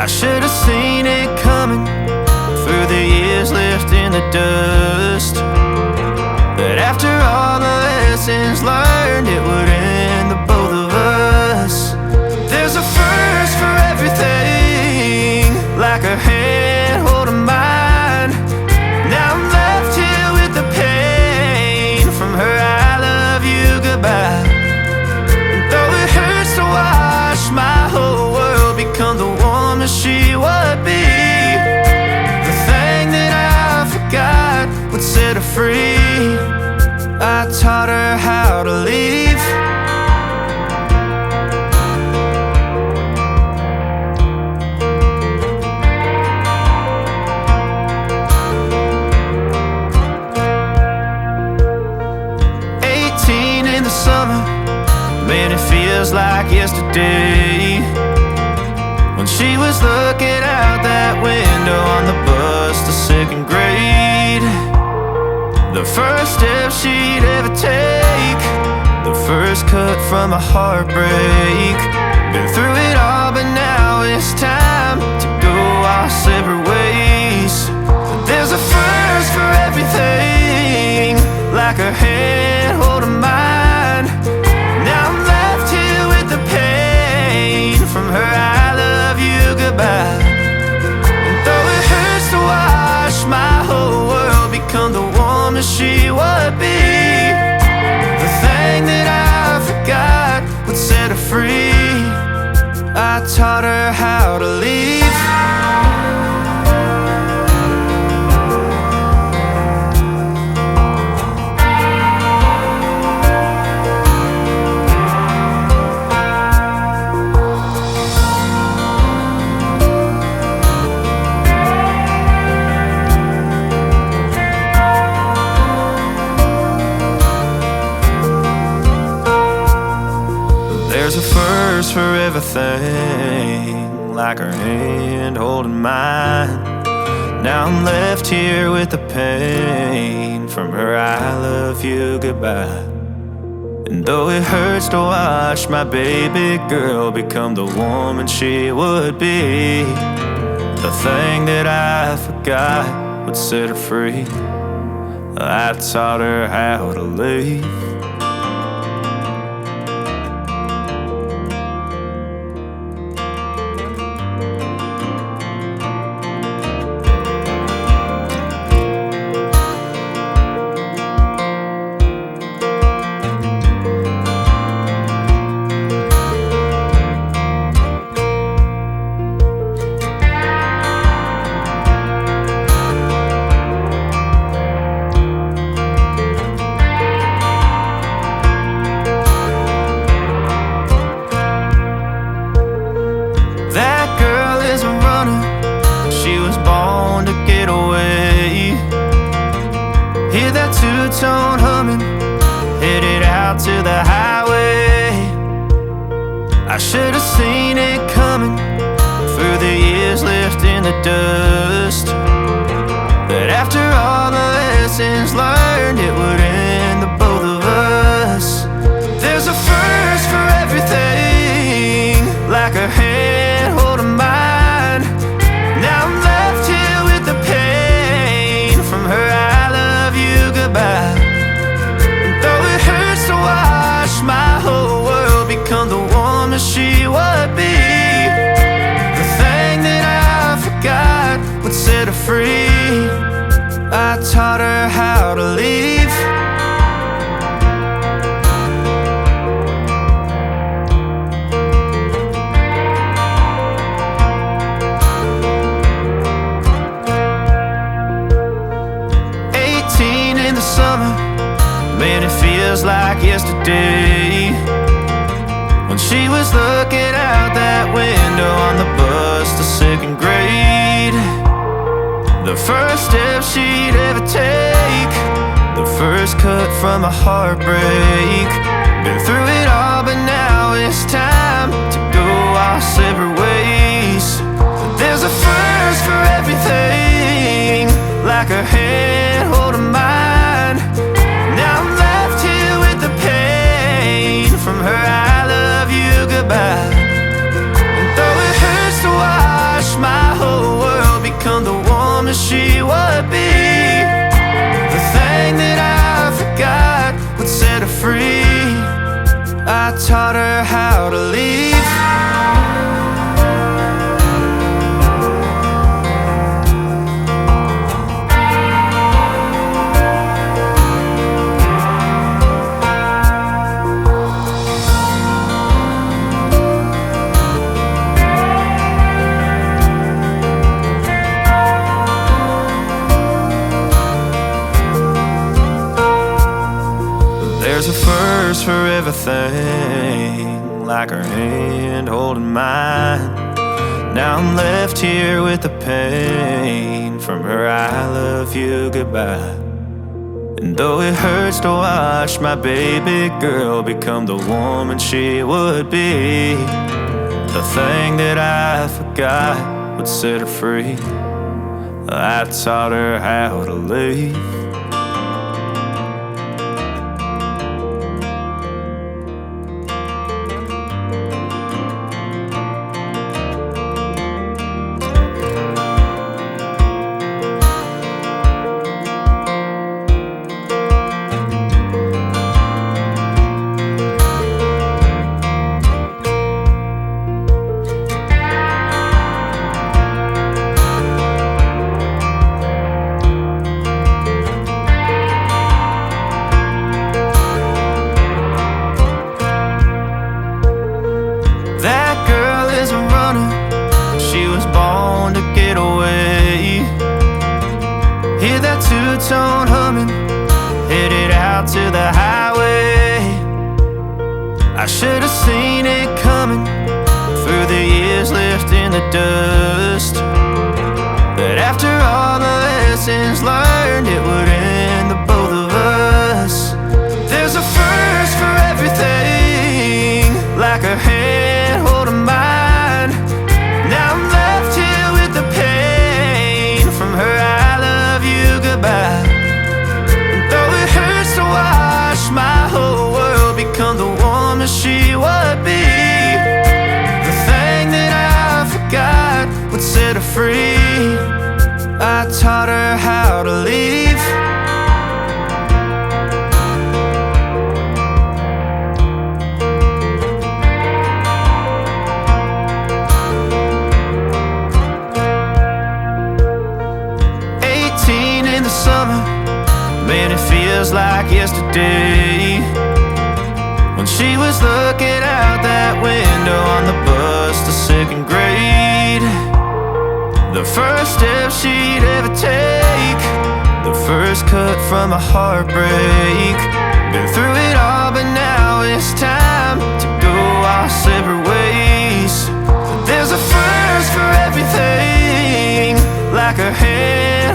I should have seen it coming through the years left in the dust, that after all the lessons learned, it would end the both of us. There's a first for everything, like her hand holding mine. Now I'm left here with the pain from her I love you goodbye. And though it hurts to watch my whole world become the woman she would be, the thing that I forgot would set her free. I taught her how to leave. In the summer, man, it feels like yesterday, when she was looking out that window on the bus to second grade. The first step she'd ever take, the first cut from a heartbreak. Been through it all, but now it's time to go our separate ways. But there's a first for everything, like her hand holding mine. Now I'm left here with the pain from her I love you goodbye. And though it hurts to watch my whole world become the woman she would be, the thing that I forgot would set her free. I taught her how to leave. There's a first for everything, like her hand holding mine. Now I'm left here with the pain from her I love you goodbye. And though it hurts to watch my baby girl become the woman she would be, the thing that I forgot would set her free. I taught her how to leave. That girl is a runner, she was born to get away. Hear that two-tone humming, headed out to the highway. I should have seen it coming through the years left in the dust, that after all the lessons learned, it would end the both of us. There's a first for everything, like her hand holding mine. Now I'm left here with the pain from her I love you goodbye. And though it hurts to watch my whole world become the woman she would be, the thing that I forgot would set her free. I taught her how to leave. In the summer, man, it feels like yesterday, when she was looking out that window on the bus to second grade. The first step she'd ever take, the first cut from a heartbreak. Been through it all, but now it's time to go our separate ways. But there's a first for everything, like her hand holding mine. Now I'm left here with the pain from her I love you goodbye. And though it hurts to watch There's a first for everything, like her hand holding mine. Now I'm left here with the pain from her I love you goodbye. And though it hurts to watch my baby girl become the woman she would be, the thing that I forgot would set her free. I taught her how to leave. That girl is a runner, she was born to get away. Hear that two-tone humming, headed out to the highway. I should have seen it coming through the years left in the dust, that after all the lessons learned it would end the both of us. There's a first for everything, like a hand holding mine. Now I'm left here with the pain from her I love you goodbye. And though it hurts to watch my whole world become the woman she would be, the thing that I forgot would set her free. I taught her how to leave. In the summer, man, it feels like yesterday, when she was looking out that window on the bus to second grade. The first step she'd ever take, the first cut from a heartbreak. Been through it all, but now it's time to go our separate ways. There's a first for everything, like her hand